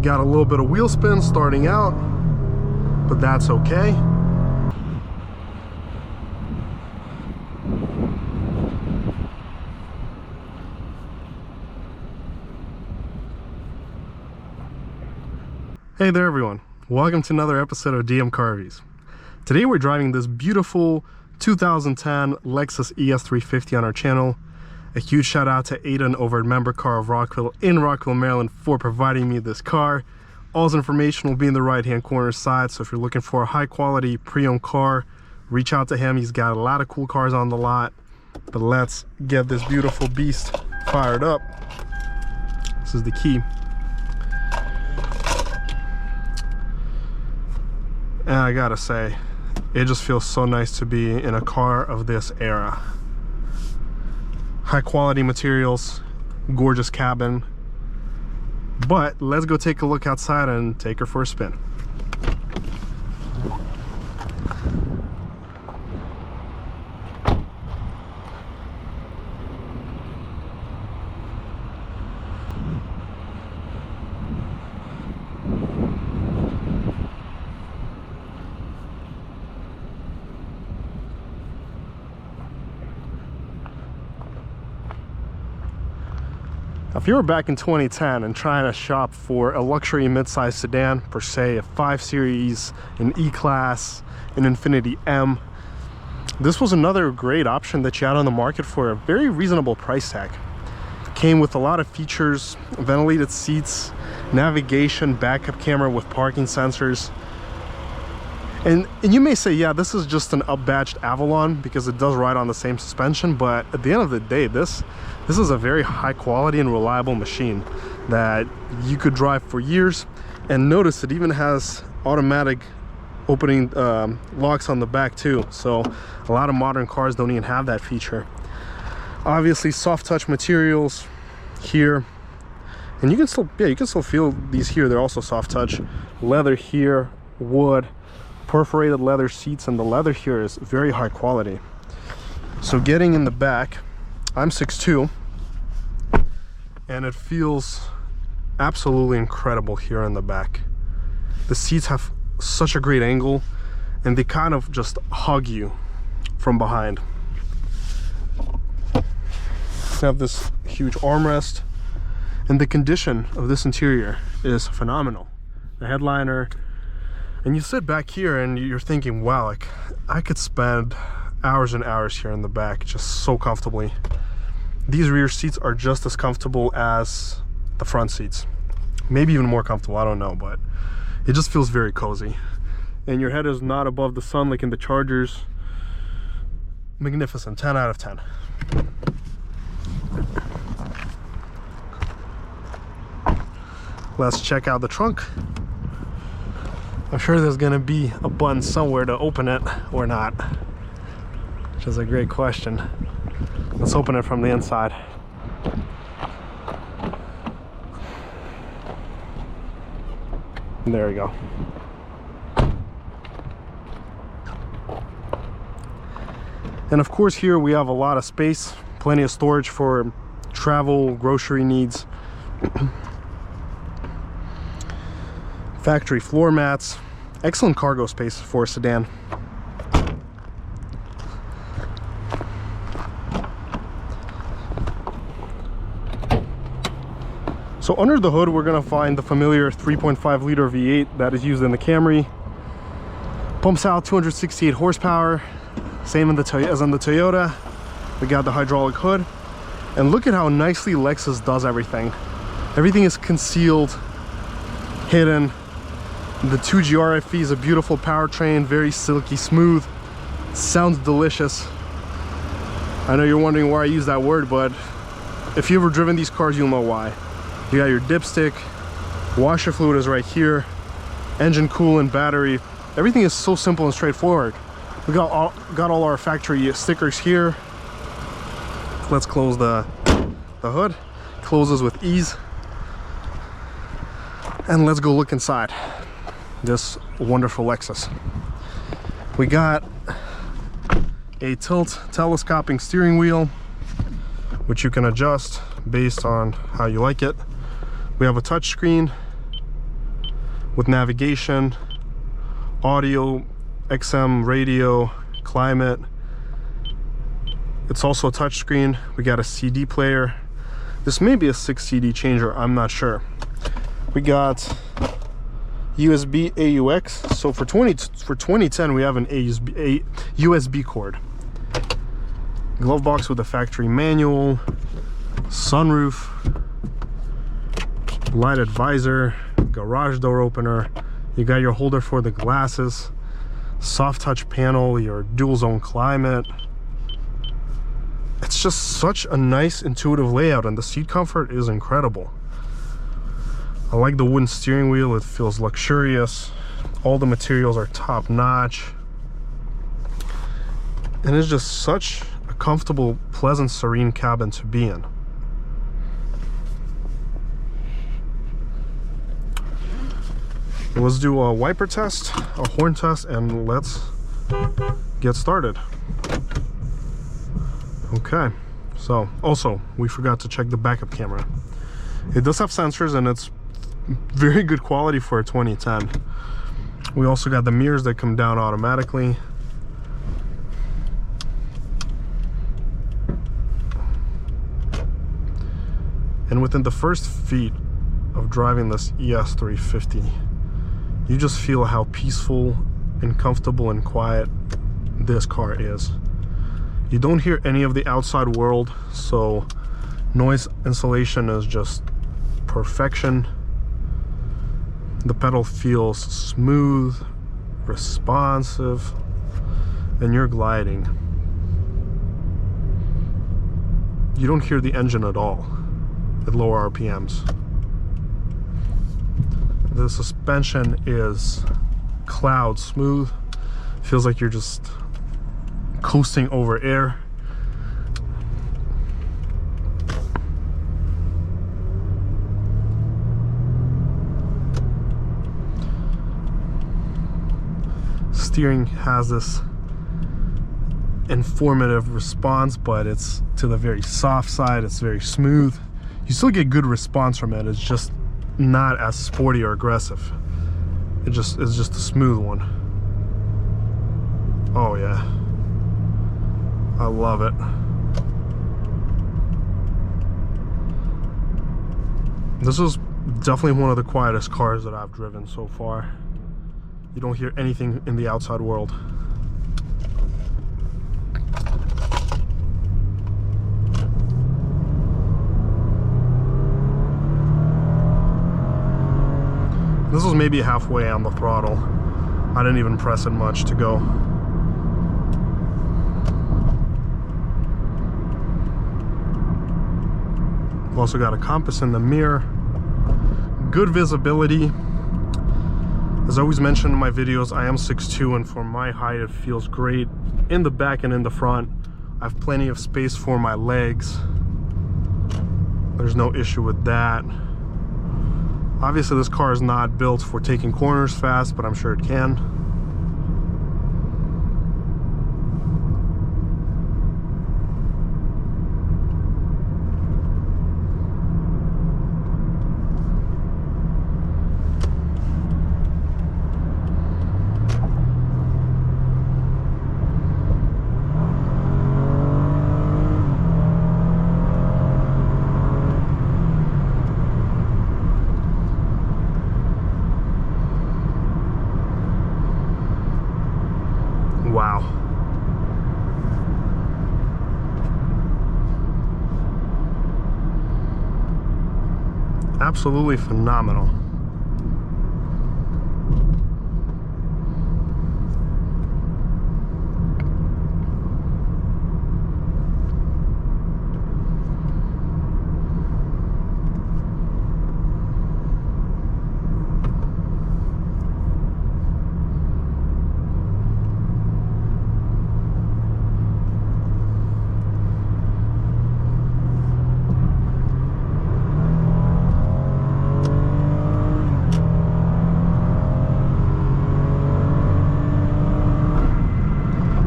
got a little bit of wheel spin starting out, but that's okay. Hey there everyone, welcome to another episode of DM Car Reviews. Today we're driving this beautiful 2010 Lexus ES350 on our channel. A huge shout out to Aidan over at MemberCar of Rockville in Rockville, Maryland for providing me this car. All his information will be in the right hand corner side, so if you're looking for a high quality pre-owned car, reach out to him. He's got a lot of cool cars on the lot. But let's get this beautiful beast fired up. This is the key. And I gotta say, it just feels so nice to be in a car of this era. High quality materials, gorgeous cabin. But let's go take a look outside and take her for a spin. If you were back in 2010 and trying to shop for a luxury midsize sedan, per se, a 5 Series, an E-Class, an Infiniti M, this was another great option that you had on the market for a very reasonable price tag. Came with a lot of features, ventilated seats, navigation, backup camera with parking sensors. And you may say, yeah, this is just an up-badged Avalon because it does ride on the same suspension, but at the end of the day, this is a very high quality and reliable machine that you could drive for years. And notice it even has automatic opening locks on the back too, so a lot of modern cars don't even have that feature. Obviously soft touch materials here, and you can still feel these here. They're also soft touch. Leather here, wood, perforated leather seats, and the leather here is very high quality. So getting in the back, I'm 6'2", and it feels absolutely incredible here in the back. The seats have such a great angle, and they kind of just hug you from behind. You have this huge armrest, and the condition of this interior is phenomenal. The headliner, and you sit back here and you're thinking, wow, like I could spend hours and hours here in the back just so comfortably. These rear seats are just as comfortable as the front seats, maybe even more comfortable, I don't know, but it just feels very cozy. And your head is not above the sun like in the Chargers. Magnificent, 10 out of 10. Let's check out the trunk. I'm sure there's gonna be a button somewhere to open it or not, which is a great question. Let's open it from the inside. There we go. And of course here we have a lot of space, plenty of storage for travel, grocery needs. Factory floor mats, excellent cargo space for a sedan. So under the hood, we're gonna find the familiar 3.5 liter V8 that is used in the Camry. Pumps out 268 horsepower, same as in the Toyota. We got the hydraulic hood, and look at how nicely Lexus does everything. Everything is concealed, hidden. The 2G RFE is a beautiful powertrain, very silky smooth, sounds delicious. I know you're wondering why I use that word, but if you've ever driven these cars, you'll know why. You got your dipstick, washer fluid is right here, engine coolant, battery. Everything is so simple and straightforward. We got all our factory stickers here. Let's close the hood. Closes with ease. And let's go look inside this wonderful Lexus. We got a telescoping steering wheel, which you can adjust based on how you like it. We have a touch screen, with navigation, audio, XM radio, climate. It's also a touchscreen. We got a CD player. This may be a 6 CD changer, I'm not sure. We got USB AUX. So for 2010 we have an USB cord. Glove box with a factory manual, sunroof, lighted visor, garage door opener. You got your holder for the glasses, soft touch panel, your dual zone climate. It's just such a nice intuitive layout, and the seat comfort is incredible. I like the wooden steering wheel. It feels luxurious. All the materials are top notch, and it's just such a comfortable, pleasant, serene cabin to be in. Let's do a wiper test, a horn test, and let's get started. Okay, so also we forgot to check the backup camera. It does have sensors, and it's very good quality for a 2010. We also got the mirrors that come down automatically. And within the first feet of driving this ES350, you just feel how peaceful and comfortable and quiet this car is. You don't hear any of the outside world, so noise insulation is just perfection. The pedal feels smooth, responsive, and you're gliding. You don't hear the engine at all at lower RPMs. The suspension is cloud smooth. Feels like you're just coasting over air. Steering has this informative response, but it's to the very soft side. It's very smooth. You still get good response from it. It's just not as sporty or aggressive. It's just a smooth one. Oh yeah, I love it. This is definitely one of the quietest cars that I've driven so far. You don't hear anything in the outside world. This was maybe halfway on the throttle. I didn't even press it much to go. We've also got a compass in the mirror. Good visibility. As I always mention in my videos, I am 6'2", and for my height it feels great in the back and in the front. I have plenty of space for my legs. There's no issue with that. Obviously this car is not built for taking corners fast, but I'm sure it can. Wow. Absolutely phenomenal.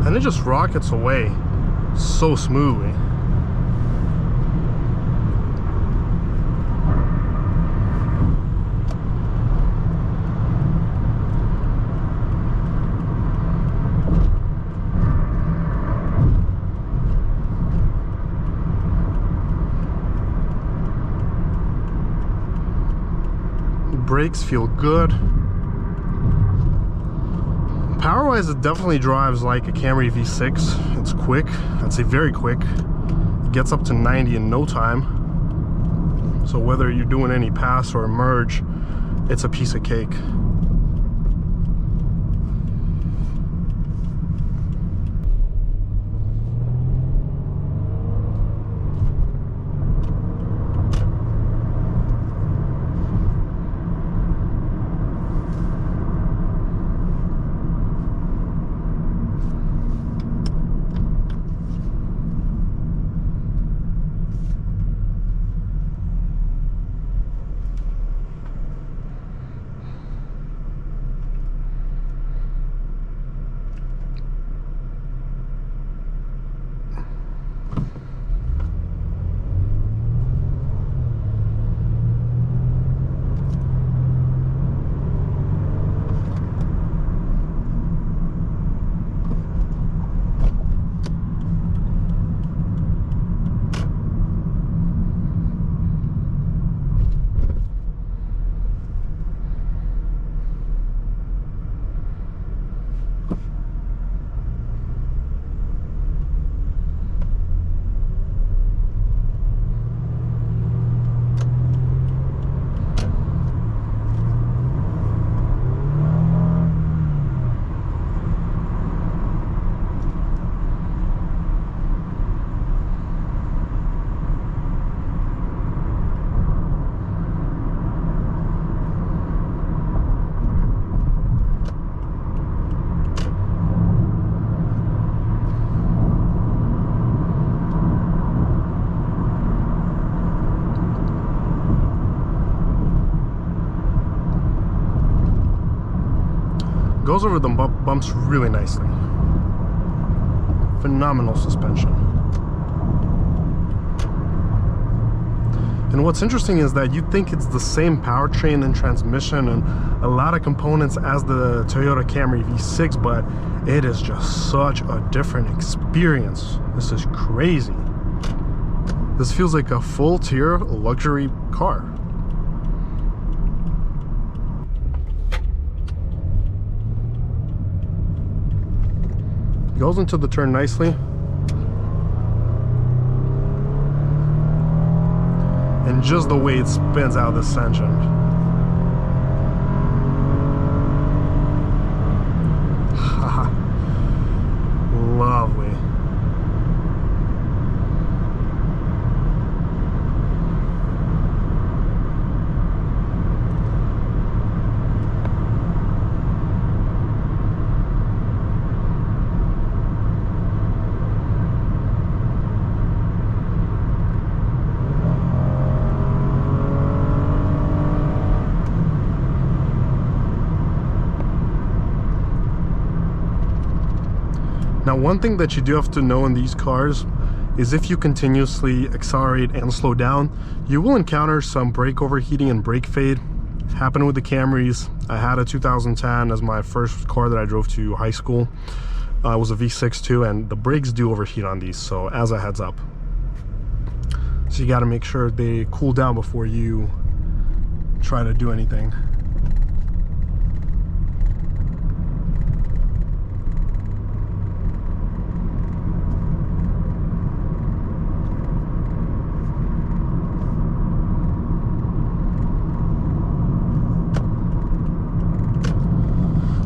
And it just rockets away so smoothly. brakes feel good. Power-wise, it definitely drives like a Camry V6. It's quick. I'd say very quick. It gets up to 90 in no time. So whether you're doing any pass or merge, it's a piece of cake. Goes over the bumps really nicely. Phenomenal suspension. And what's interesting is that you think it's the same powertrain and transmission and a lot of components as the Toyota Camry V6, but it is just such a different experience. This is crazy. This feels like a full-tier luxury car. Goes into the turn nicely. And just the way it spins out this engine. Lovely. Now, one thing that you do have to know in these cars is if you continuously accelerate and slow down, you will encounter some brake overheating and brake fade. Happened with the Camrys. I had a 2010 as my first car that I drove to high school. It was a V6 too, and the brakes do overheat on these, so as a heads up. So you got to make sure they cool down before you try to do anything.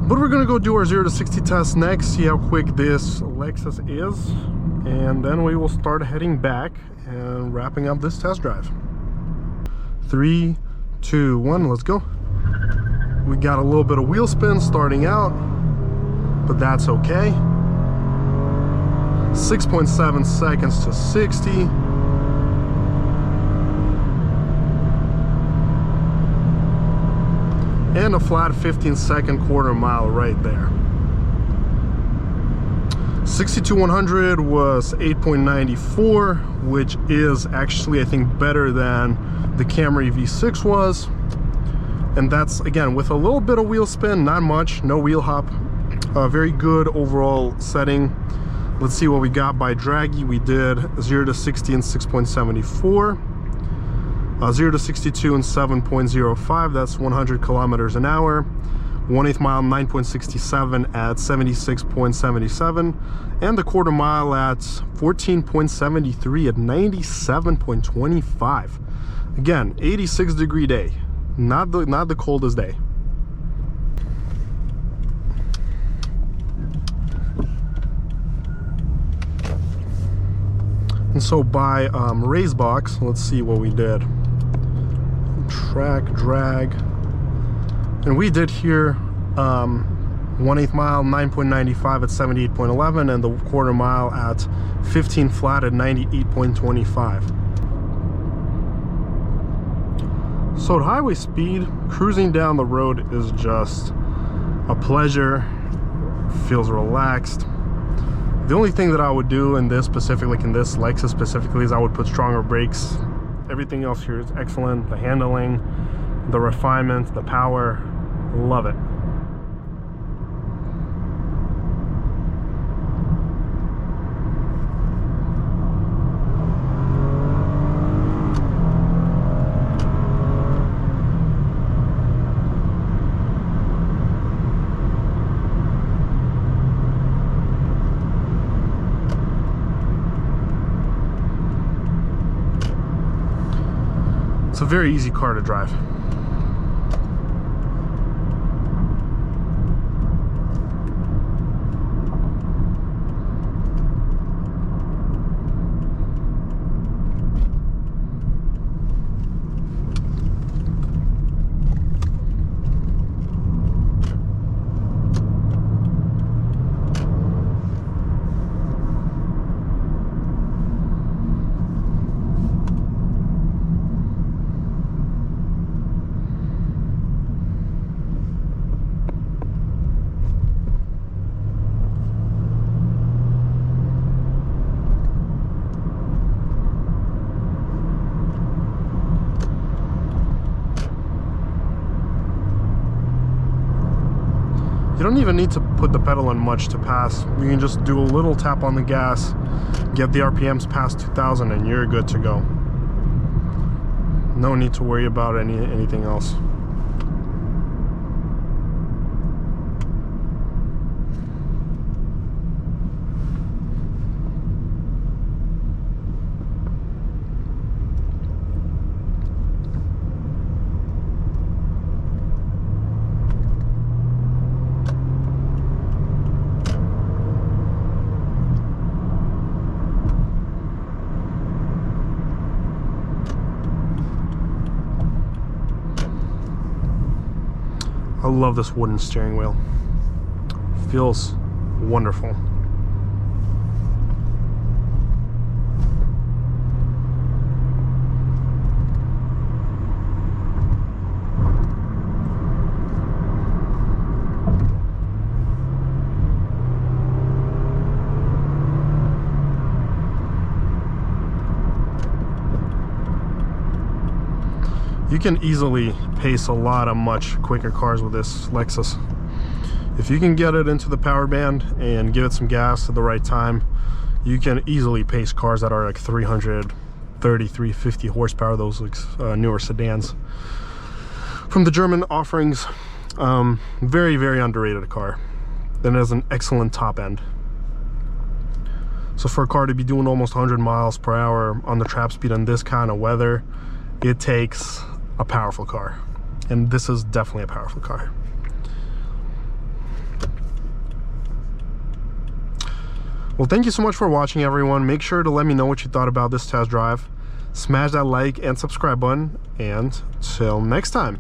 But we're gonna go do our 0 to 60 test next, see how quick this Lexus is, and then we will start heading back and wrapping up this test drive. 3, 2, 1, let's go. We got a little bit of wheel spin starting out, but that's okay. 6.7 seconds to 60. And a flat 15-second quarter mile right there. 60 to 100 was 8.94, which is actually, I think, better than the Camry V6 was. And that's, again, with a little bit of wheel spin, not much, no wheel hop. Very good overall setting. Let's see what we got by draggy. We did 0 to 60 in 6.74. 0 to 62 in 7.05, that's 100 kilometers an hour. 1/8 mile, 9.67 at 76.77, and the quarter mile at 14.73 at 97.25. Again, 86-degree day, not the coldest day. And so by RaceBox, let's see what we did. Track, drag, and we did here 1/8 mile, 9.95 at 78.11, and the quarter mile at 15 flat at 98.25. So at highway speed, cruising down the road is just a pleasure. Feels relaxed. The only thing that I would do in this specifically, in this Lexus specifically, is I would put stronger brakes. Everything else here is excellent. The handling, the refinement, the power, love it. It's a very easy car to drive. You don't even need to put the pedal on much to pass. You can just do a little tap on the gas, get the RPMs past 2,000, and you're good to go. No need to worry about anything else. I love this wooden steering wheel. Feels wonderful. You can easily pace a lot of much quicker cars with this Lexus. If you can get it into the power band and give it some gas at the right time, you can easily pace cars that are like 330, 350 horsepower, those newer sedans. From the German offerings, very, very underrated car. Then it has an excellent top end. So for a car to be doing almost 100 miles per hour on the trap speed in this kind of weather, it takes a powerful car, and this is definitely a powerful car. Well, thank you so much for watching, everyone. Make sure to let me know what you thought about this test drive. Smash that like and subscribe button, and till next time.